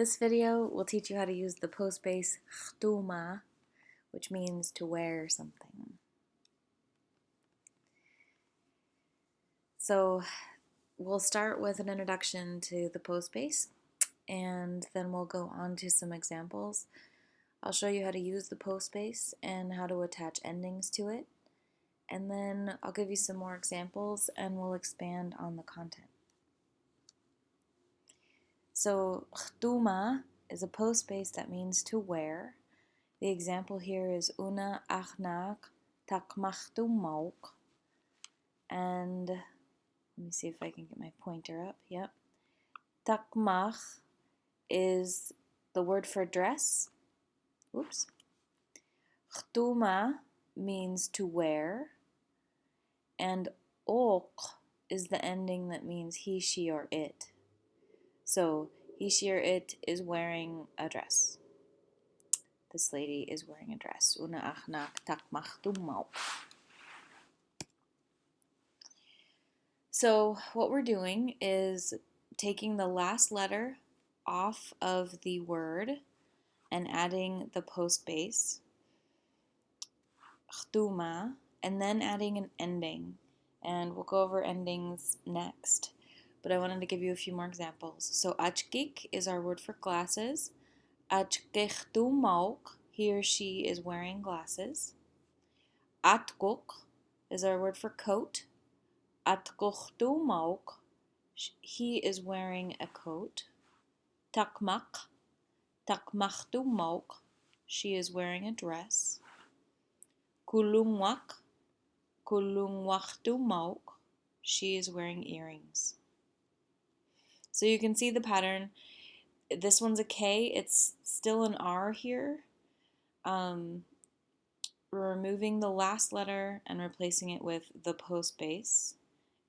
This video will teach you how to use the postbase rtuuma, which means to wear something. So we'll start with an introduction to the postbase, and then we'll go on to some examples. I'll show you how to use the postbase and how to attach endings to it, and then I'll give you some more examples and we'll expand on the content. So rtuuma is a postbase that means to wear. The example here is una achnak takmachtumauk. And let me see if I can get my pointer up. Yep. Takmach is the word for dress. Oops. Rtuuma means to wear. And ok is the ending that means he, she, or it. So he, she, or it is wearing a dress. This lady is wearing a dress. Una achnak takmachtumauk. So what we're doing is taking the last letter off of the word and adding the postbase, rtuuma, and then adding an ending. And we'll go over endings next. But I wanted to give you a few more examples. So achkik is our word for glasses. Achkechtumauk, he or she is wearing glasses. Atkuk is our word for coat. Atkochtumauk, he is wearing a coat. Takmak, takmachtumauk, she is wearing a dress. Kulungwak, kulungwachtumauk, she is wearing earrings. So you can see the pattern. This one's a K, it's still an R here. We're removing the last letter and replacing it with the postbase,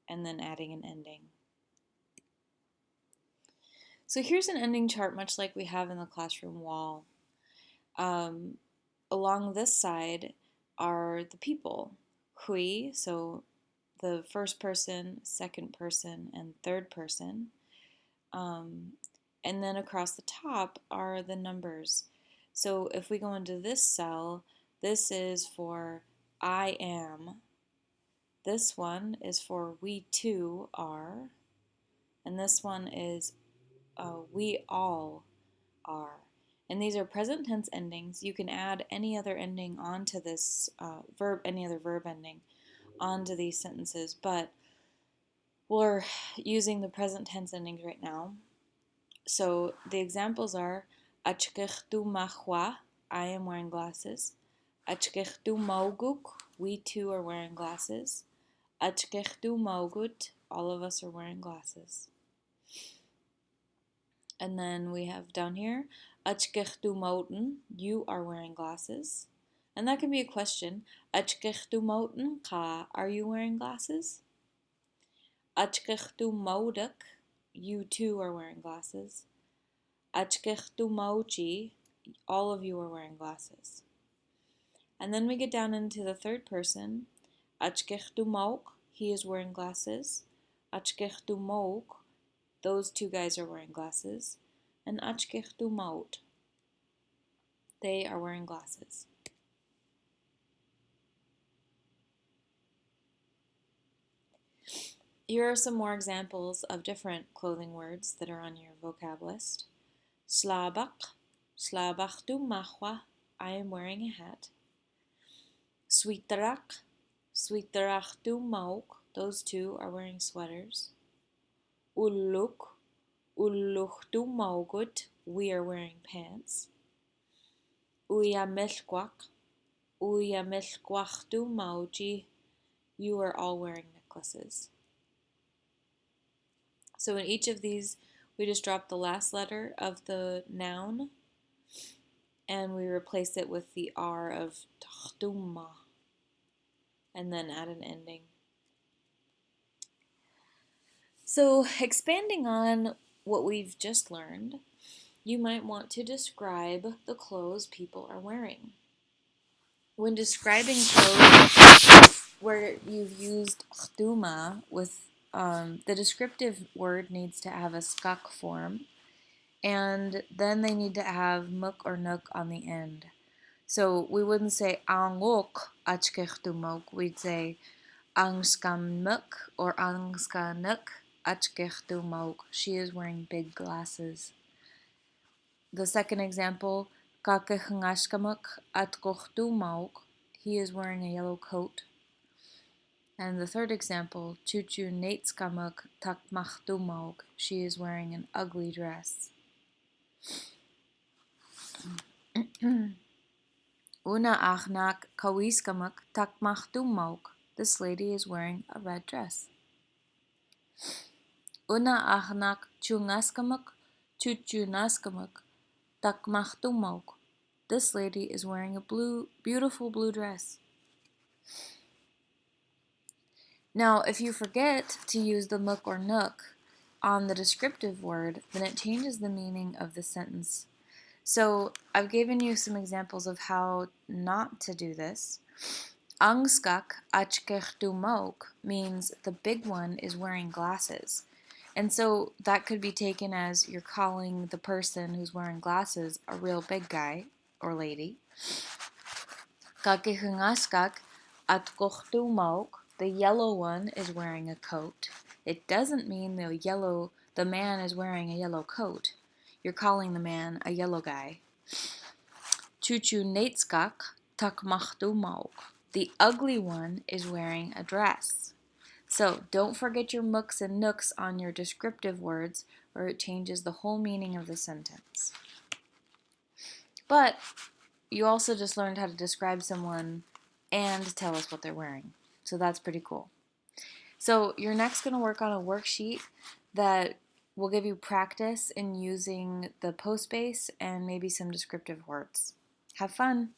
and then adding an ending. So here's an ending chart, much like we have in the classroom wall. Along this side are the people. Hui, so the first person, second person, and third person. And then across the top are the numbers. So if we go into this cell, this is for I am. This one is for we too are. And this one is we all are. And these are present tense endings. You can add any other ending onto this any other verb ending onto these sentences, but we're using the present tense endings right now. So the examples are achkechtumachwa, I am wearing glasses. Achkechtumauguk, we too are wearing glasses. Achkechtumaugut, all of us are wearing glasses. And then we have down here, achkechtumoten, you are wearing glasses. And that can be a question. Achkechtumoten ka, are you wearing glasses? Achkechtumoduk, you too are wearing glasses. Achkechtumauchi, all of you are wearing glasses. And then we get down into the third person. Achkechtumauk, he is wearing glasses. Achkechtumauk, those two guys are wearing glasses. And achkechtumaut, they are wearing glasses. Here are some more examples of different clothing words that are on your vocab list. Slabak, slabachtumachwa, I am wearing a hat. Sweeterak, sweeterachtumauk, those two are wearing sweaters. Ulluk, ulluchtumaugut, we are wearing pants. Uyamelkwak, uyamelkwachtumauji, you are all wearing necklaces. So in each of these, we just drop the last letter of the noun and we replace it with the R of tachtuma and then add an ending. So expanding on what we've just learned, you might want to describe the clothes people are wearing. When describing clothes where you've used rtuuma with the descriptive word needs to have a skak form, and then they need to have muk or nuk on the end. So we wouldn't say angok achkechtumok, we'd say angskamuk or angskanuk achkechtumok. She is wearing big glasses. The second example, kakechngashkamuk atkochtumok, he is wearing a yellow coat. And the third example, chuchu nateskamuk takmachtumok, she is wearing an ugly dress. Una achnak kawiskamuk takmachtumok, this lady is wearing a red dress. Una achnak chungaskamuk chuchunaskamuk takmachtumok, this lady is wearing a beautiful blue dress. Now, if you forget to use the muk or nuk on the descriptive word, then it changes the meaning of the sentence. So I've given you some examples of how not to do this. Angskak achkechtumok means the big one is wearing glasses. And so that could be taken as you're calling the person who's wearing glasses a real big guy or lady. Kakechungaskak atkochtumok, the yellow one is wearing a coat. It doesn't mean the man is wearing a yellow coat. You're calling the man a yellow guy. Chuchu nateskak takmachtumok, the ugly one is wearing a dress. So don't forget your muks and nooks on your descriptive words, or it changes the whole meaning of the sentence. But you also just learned how to describe someone and tell us what they're wearing. So that's pretty cool. So you're next going to work on a worksheet that will give you practice in using the postbase and maybe some descriptive words. Have fun!